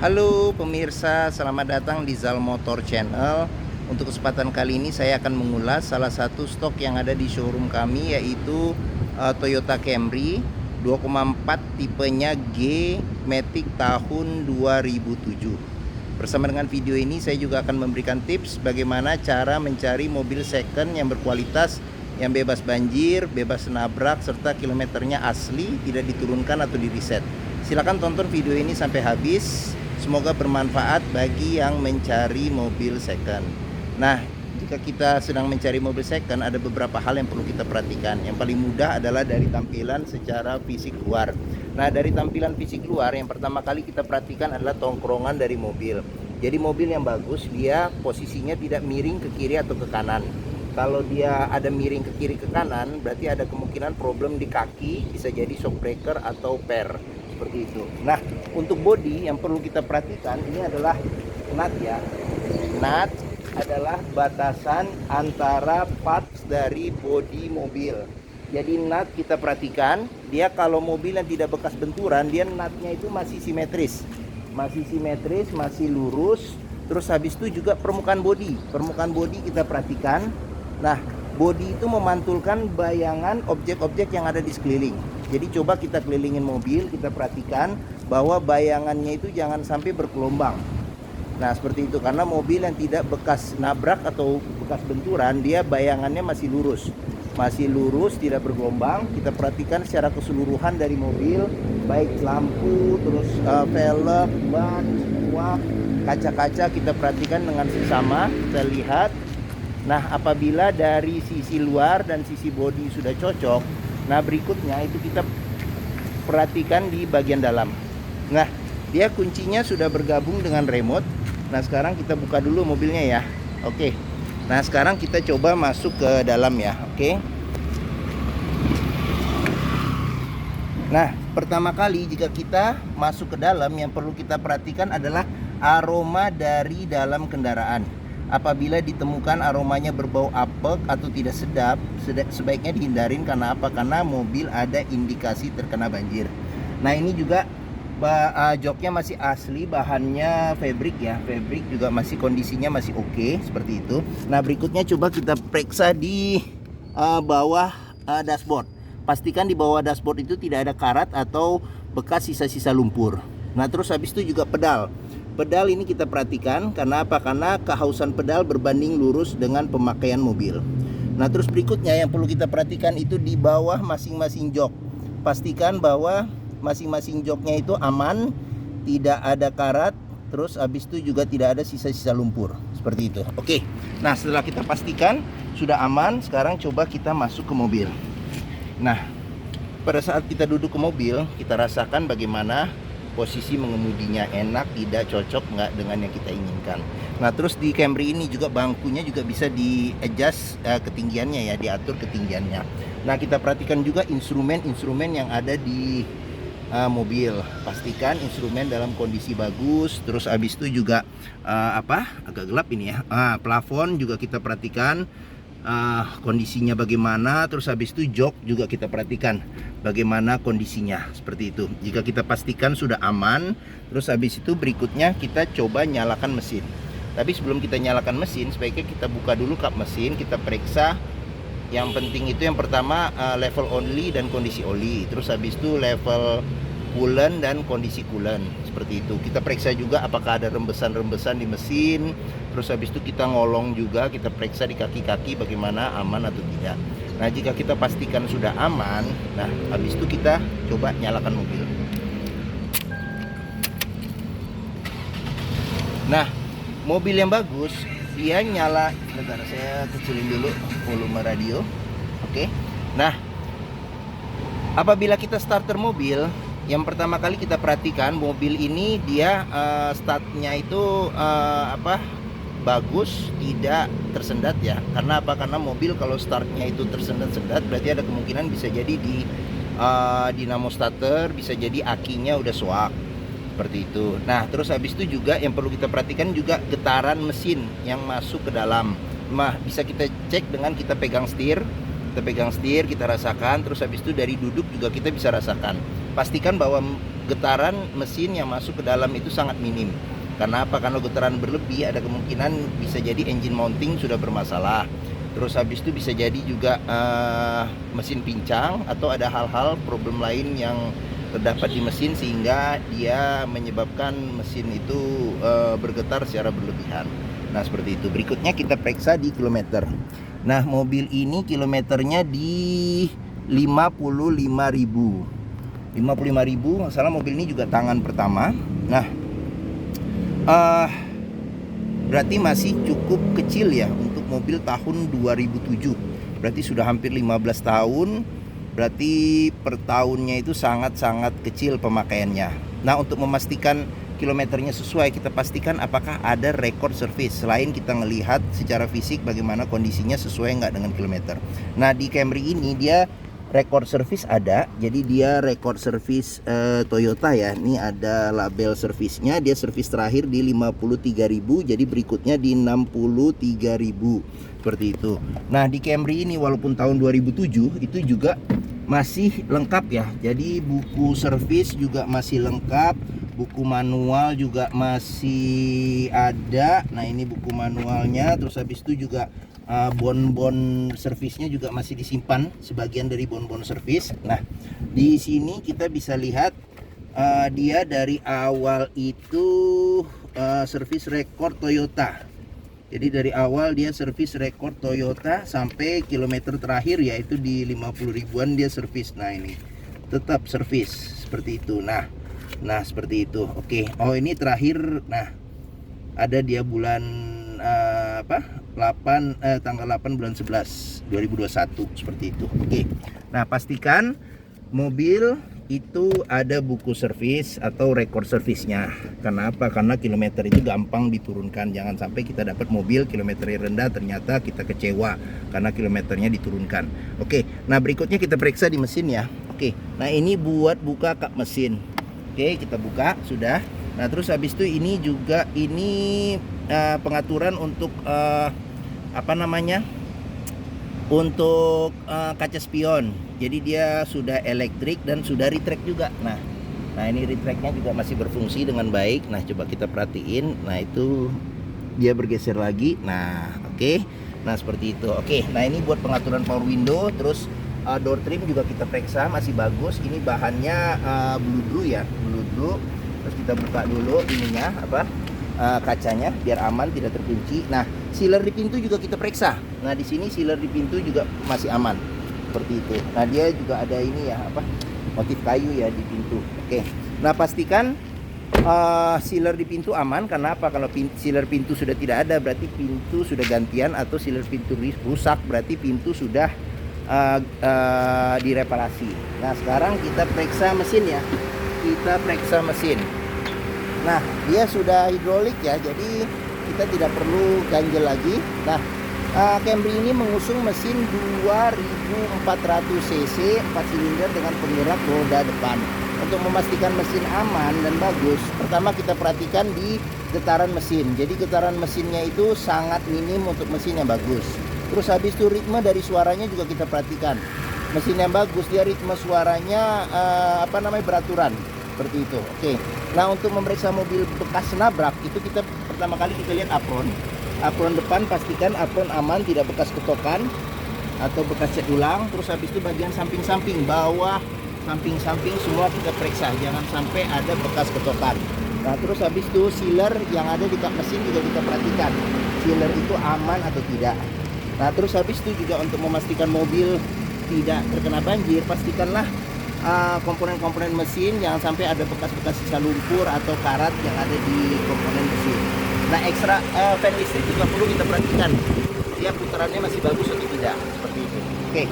Halo pemirsa, selamat datang di Zal Motor Channel. Untuk kesempatan kali ini saya akan mengulas salah satu stok yang ada di showroom kami, yaitu Toyota Camry 2,4 tipenya G Matic tahun 2007. Bersama dengan video ini saya juga akan memberikan tips bagaimana cara mencari mobil second yang berkualitas, yang bebas banjir, bebas nabrak, serta kilometernya asli, tidak diturunkan atau di reset. Silahkan tonton video ini sampai habis. Semoga bermanfaat bagi yang mencari mobil second. Nah, jika kita sedang mencari mobil second, ada beberapa hal yang perlu kita perhatikan. Yang paling mudah adalah dari tampilan secara fisik luar. Nah, dari tampilan fisik luar, yang pertama kali kita perhatikan adalah tongkrongan dari mobil. Jadi mobil yang bagus, dia posisinya tidak miring ke kiri atau ke kanan. Kalau dia ada miring ke kiri ke kanan, berarti ada kemungkinan problem di kaki, bisa jadi shock breaker atau per. Seperti itu. Nah, untuk bodi yang perlu kita perhatikan ini adalah nut ya. Nut adalah batasan antara parts dari bodi mobil. Jadi nut kita perhatikan, dia kalau mobil yang tidak bekas benturan, dia nutnya itu masih simetris. Masih lurus. Terus habis itu juga permukaan bodi. Permukaan bodi kita perhatikan. Nah, bodi itu memantulkan bayangan objek-objek yang ada di sekeliling. Jadi coba kita kelilingin mobil, kita perhatikan bahwa bayangannya itu jangan sampai bergelombang. Nah, seperti itu, karena mobil yang tidak bekas nabrak atau bekas benturan, dia bayangannya masih lurus, tidak bergelombang. Kita perhatikan secara keseluruhan dari mobil, baik lampu, terus velg, ban, semua kaca-kaca kita perhatikan dengan seksama, kita lihat. Nah, apabila dari sisi luar dan sisi bodi sudah cocok, nah berikutnya itu kita perhatikan di bagian dalam. Nah, dia kuncinya sudah bergabung dengan remote. Nah, sekarang kita buka dulu mobilnya ya. Oke. Nah, sekarang kita coba masuk ke dalam ya. Oke. Nah, pertama kali jika kita masuk ke dalam, yang perlu kita perhatikan adalah aroma dari dalam kendaraan. Apabila ditemukan aromanya berbau apek atau tidak sedap, sebaiknya dihindarin. Karena apa? Karena mobil ada indikasi terkena banjir. Nah, ini juga joknya masih asli, bahannya fabric ya. Fabric juga masih kondisinya masih oke, seperti itu. Nah, berikutnya coba kita periksa di bawah dashboard. Pastikan di bawah dashboard itu tidak ada karat atau bekas sisa-sisa lumpur. Nah, terus habis itu juga pedal. Pedal ini kita perhatikan, karena apa? Karena kehausan pedal berbanding lurus dengan pemakaian mobil. Nah, terus berikutnya yang perlu kita perhatikan itu di bawah masing-masing jok. Pastikan bahwa masing-masing joknya itu aman, tidak ada karat, terus habis itu juga tidak ada sisa-sisa lumpur. Seperti itu. Oke. Nah, setelah kita pastikan sudah aman, sekarang coba kita masuk ke mobil. Nah, pada saat kita duduk ke mobil, kita rasakan bagaimana posisi mengemudinya, enak, tidak, cocok nggak dengan yang kita inginkan. Nah, terus di Camry ini juga bangkunya juga bisa di adjust ketinggiannya ya, diatur ketinggiannya. Nah, kita perhatikan juga instrumen-instrumen yang ada di mobil. Pastikan instrumen dalam kondisi bagus. Terus habis itu juga agak gelap ini ya. Plafon juga kita perhatikan kondisinya bagaimana. Terus habis itu jok juga kita perhatikan bagaimana kondisinya, seperti itu. Jika kita pastikan sudah aman, terus habis itu berikutnya kita coba nyalakan mesin. Tapi sebelum kita nyalakan mesin, sebaiknya kita buka dulu kap mesin, kita periksa. Yang penting itu yang pertama level oli dan kondisi oli. Terus habis itu level coolant dan kondisi coolant, seperti itu. Kita periksa juga apakah ada rembesan-rembesan di mesin. Terus habis itu kita ngolong juga, kita periksa di kaki-kaki bagaimana aman atau tidak. Nah, jika kita pastikan sudah aman, nah habis itu kita coba nyalakan mobil. Nah, mobil yang bagus dia nyala. Sebentar, saya kecilin dulu volume radio. Oke. Nah, apabila kita starter mobil, yang pertama kali kita perhatikan mobil ini dia startnya itu bagus, tidak tersendat ya. Karena apa? Karena mobil kalau startnya itu tersendat-sendat, berarti ada kemungkinan bisa jadi di dinamo starter, bisa jadi akinya udah soak, seperti itu. Nah, terus habis itu juga yang perlu kita perhatikan juga getaran mesin yang masuk ke dalam. Nah, bisa kita cek dengan kita pegang setir, kita rasakan. Terus habis itu dari duduk juga kita bisa rasakan. Pastikan bahwa getaran mesin yang masuk ke dalam itu sangat minim. Karena apa? Karena getaran berlebih ada kemungkinan bisa jadi engine mounting sudah bermasalah. Terus habis itu bisa jadi juga mesin pincang atau ada hal-hal problem lain yang terdapat di mesin sehingga dia menyebabkan mesin itu bergetar secara berlebihan. Nah seperti itu. Berikutnya kita periksa di kilometer. Nah mobil ini kilometernya di 55.000. 55.000. Masalah mobil ini juga tangan pertama. Nah berarti masih cukup kecil ya untuk mobil tahun 2007. Berarti sudah hampir 15 tahun. Berarti per tahunnya itu sangat-sangat kecil pemakaiannya. Nah untuk memastikan kilometernya sesuai, kita pastikan apakah ada record service. Selain kita melihat secara fisik bagaimana kondisinya sesuai nggak dengan kilometer. Nah di Camry ini dia record service ada. Jadi dia record service Toyota ya. Ini ada label servisnya. Dia servis terakhir di 53.000. Jadi berikutnya di 63.000. Seperti itu. Nah di Camry ini walaupun tahun 2007 itu juga masih lengkap ya. Jadi buku servis juga masih lengkap. Buku manual juga masih ada. Nah ini buku manualnya. Terus habis itu juga bon-bon servisnya juga masih disimpan, sebagian dari bon-bon servis. Nah di sini kita bisa lihat dia dari awal itu servis record Toyota. Jadi dari awal dia servis record Toyota sampai kilometer terakhir yaitu di 50 ribuan dia servis. Nah ini tetap servis seperti itu. Nah seperti itu. Oke. Oh ini terakhir. Nah ada dia bulan tanggal 8 bulan 11 2021 seperti itu. Oke. Nah pastikan mobil itu ada buku servis atau record servisnya. Kenapa? Karena kilometer itu gampang diturunkan. Jangan sampai kita dapat mobil kilometernya rendah ternyata kita kecewa karena kilometernya diturunkan. Oke. Nah berikutnya kita periksa di mesin ya. Oke. Nah ini buat buka kap mesin. Oke kita buka sudah. Nah terus habis itu ini juga pengaturan untuk untuk kaca spion. Jadi dia sudah elektrik dan sudah retract juga. Nah ini retractnya juga masih berfungsi dengan baik. Nah coba kita perhatiin. Nah itu dia bergeser lagi. Nah oke. Nah seperti itu. Oke. Nah ini buat pengaturan power window. Terus door trim juga kita periksa masih bagus. Ini bahannya blue blue ya, blue blue. Terus kita buka dulu ininya kacanya biar aman tidak terkunci. Nah sealer di pintu juga kita periksa. Nah di sini sealer di pintu juga masih aman seperti itu. Nah dia juga ada ini ya motif kayu ya di pintu. Oke. Nah pastikan sealer di pintu aman. Karena apa? Kalau sealer pintu sudah tidak ada berarti pintu sudah gantian, atau sealer pintu rusak berarti pintu sudah direparasi. Nah sekarang kita periksa mesin ya. Kita periksa mesin. Nah dia sudah hidrolik ya, jadi kita tidak perlu ganjel lagi. Nah Camry ini mengusung mesin 2400 cc 4 silinder dengan penggerak roda depan. Untuk memastikan mesin aman dan bagus, pertama kita perhatikan di getaran mesin. Jadi getaran mesinnya itu sangat minim untuk mesin yang bagus. Terus habis itu ritme dari suaranya juga kita perhatikan. Mesin yang bagus dia ritme suaranya beraturan seperti itu. Oke. Nah untuk memeriksa mobil bekas nabrak itu kita pertama kali kita lihat apron. Apron depan pastikan apron aman, tidak bekas ketokan atau bekas cat ulang. Terus habis itu bagian samping-samping, bawah, samping-samping semua kita periksa, jangan sampai ada bekas ketokan. Nah terus habis itu sealer yang ada di kap mesin juga kita perhatikan, sealer itu aman atau tidak. Nah terus habis itu juga untuk memastikan mobil tidak terkena banjir, pastikanlah komponen-komponen mesin jangan sampai ada bekas-bekas sisa lumpur atau karat yang ada di komponen mesin. Nah ekstra fan listrik juga perlu kita perhatikan, dia putarannya masih bagus atau tidak, seperti itu. Oke.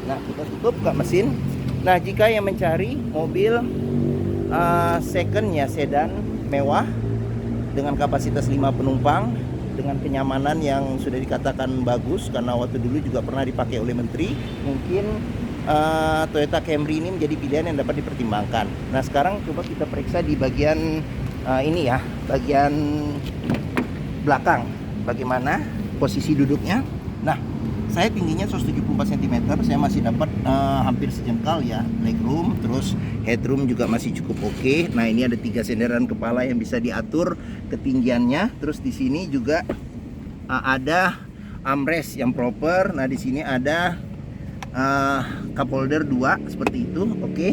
Nah kita tutup kap mesin. Nah jika yang mencari mobil second ya, sedan mewah dengan kapasitas 5 penumpang dengan kenyamanan yang sudah dikatakan bagus, karena waktu dulu juga pernah dipakai oleh menteri, mungkin Toyota Camry ini menjadi pilihan yang dapat dipertimbangkan. Nah sekarang coba kita periksa di bagian ini ya, bagian belakang bagaimana posisi duduknya. Nah Saya tingginya 174 cm, saya masih dapat hampir sejengkal ya legroom, terus headroom juga masih cukup oke. Nah, ini ada 3 senderan kepala yang bisa diatur ketinggiannya. Terus di sini juga ada armrest yang proper. Nah, di sini ada cup holder 2 seperti itu, oke.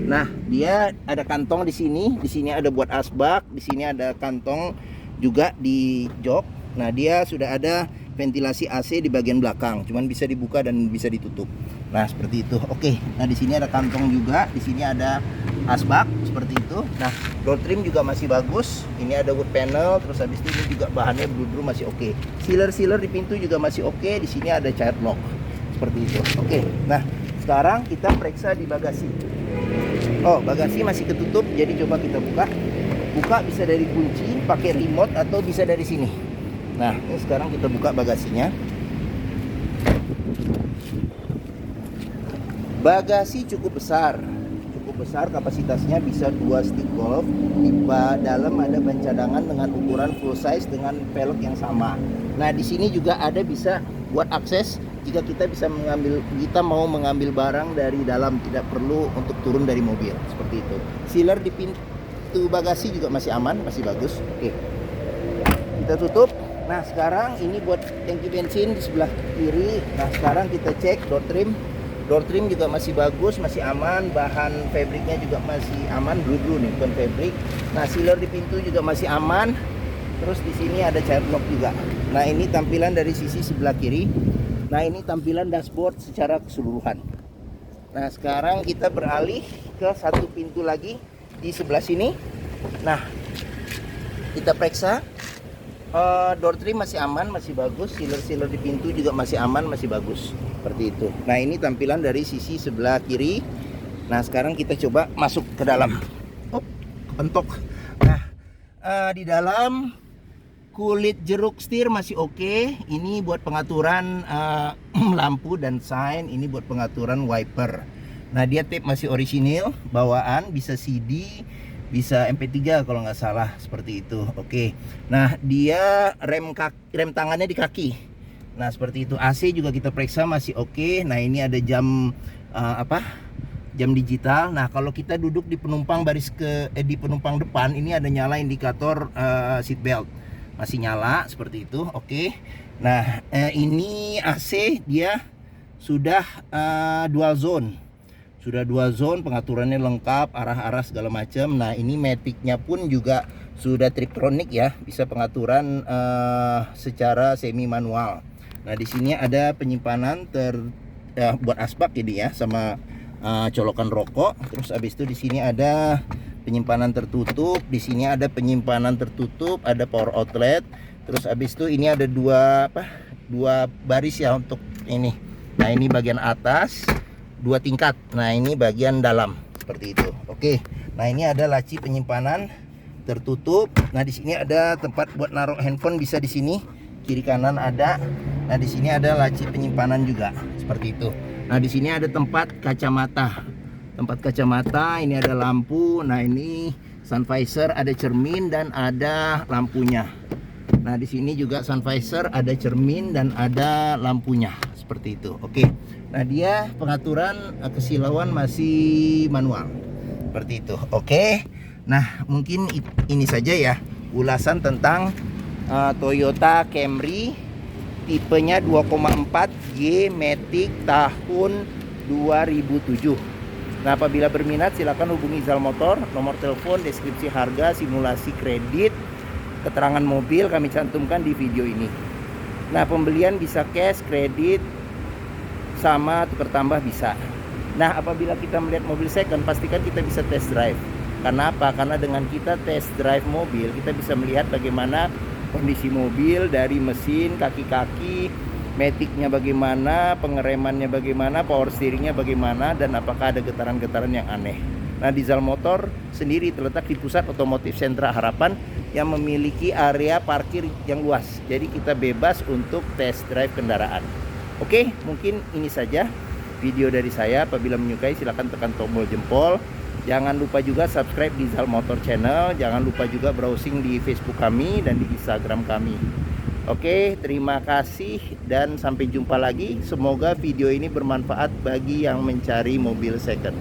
Nah, dia ada kantong di sini. Di sini ada buat asbak, di sini ada kantong juga di jok. Nah, dia sudah ada ventilasi AC di bagian belakang, cuman bisa dibuka dan bisa ditutup. Nah, seperti itu. Oke. Nah, di sini ada kantong juga, di sini ada asbak seperti itu. Nah, door trim juga masih bagus. Ini ada wood panel, terus habis ini juga bahannya blue masih oke. Sealer di pintu juga masih oke. Di sini ada child lock. Seperti itu. Oke. Nah, sekarang kita periksa di bagasi. Oh, bagasi masih ketutup, jadi coba kita buka. Buka bisa dari kunci, pakai remote atau bisa dari sini. Nah, ini sekarang kita buka bagasinya. Bagasi cukup besar, kapasitasnya bisa 2 stick golf. Di dalam ada ban cadangan dengan ukuran full size dengan velg yang sama. Nah, di sini juga ada bisa buat akses jika kita mau mengambil barang dari dalam, tidak perlu untuk turun dari mobil seperti itu. Sealer di pintu bagasi juga masih aman, masih bagus. Oke, kita tutup. Nah, sekarang ini buat tangki bensin di sebelah kiri. Nah, sekarang kita cek door trim. Door trim juga masih bagus, masih aman. Bahan fabriknya juga masih aman, blue nih, bukan fabrik. Nah, sealer di pintu juga masih aman. Terus di sini ada child lock juga. Nah, ini tampilan dari sisi sebelah kiri. Nah, ini tampilan dashboard secara keseluruhan. Nah, sekarang kita beralih ke satu pintu lagi di sebelah sini. Nah, kita periksa. Door trim masih aman, masih bagus. Sealer di pintu juga masih aman, masih bagus. Seperti itu. Nah, ini tampilan dari sisi sebelah kiri. Nah, sekarang kita coba masuk ke dalam. Kepentok. Nah, di dalam kulit jeruk setir masih oke. Ini buat pengaturan lampu dan sign. Ini buat pengaturan wiper. Nah, dia tape masih orisinil, bawaan, bisa CD, bisa MP3 kalau nggak salah, seperti itu. Oke. Nah, dia rem tangannya di kaki. Nah, seperti itu. AC juga kita periksa masih oke. Nah, ini ada jam jam digital. Nah, kalau kita duduk di penumpang di penumpang depan, ini ada nyala indikator seat belt. Masih nyala seperti itu. Oke. Nah, ini AC dia sudah dual zone. Sudah 2 zone, pengaturannya lengkap, arah-arah segala macam. Nah, ini matic-nya pun juga sudah Triptronic ya, bisa pengaturan secara semi manual. Nah, di sini ada penyimpanan buat asbak ini ya, sama colokan rokok. Terus habis itu di sini ada penyimpanan tertutup, di sini ada penyimpanan tertutup, ada power outlet. Terus habis itu ini ada dua baris ya untuk ini. Nah, ini bagian atas. 2 tingkat. Nah, ini bagian dalam seperti itu. Oke. Nah, ini ada laci penyimpanan tertutup. Nah, di sini ada tempat buat naruh handphone, bisa di sini. Kiri kanan ada. Nah, di sini ada laci penyimpanan juga seperti itu. Nah, di sini ada tempat kacamata. Tempat kacamata, ini ada lampu. Nah, ini sun visor, ada cermin dan ada lampunya. Nah, di sini juga sun visor, ada cermin dan ada lampunya. Seperti itu. Oke. Nah, dia pengaturan kesilauan masih manual. Seperti itu. Oke. Nah, mungkin ini saja ya ulasan tentang Toyota Camry tipenya 2,4 G Matic tahun 2007. Nah, apabila berminat silakan hubungi Zal Motor. Nomor telepon, deskripsi harga, simulasi kredit, keterangan mobil kami cantumkan di video ini. Nah, pembelian bisa cash, kredit, sama tukar tambah bisa. Nah, apabila kita melihat mobil second, pastikan kita bisa test drive. Karena apa? Karena dengan kita test drive mobil, kita bisa melihat bagaimana kondisi mobil dari mesin, kaki-kaki, matic-nya bagaimana, pengeremannya bagaimana, power steeringnya bagaimana, dan apakah ada getaran-getaran yang aneh. Nah, di Zal Motor sendiri terletak di pusat otomotif Sentra Harapan yang memiliki area parkir yang luas. Jadi kita bebas untuk test drive kendaraan. Oke, mungkin ini saja video dari saya. Apabila menyukai silahkan tekan tombol jempol. Jangan lupa juga subscribe di Zal Motor Channel. Jangan lupa juga browsing di Facebook kami dan di Instagram kami. Oke, terima kasih dan sampai jumpa lagi. Semoga video ini bermanfaat bagi yang mencari mobil second.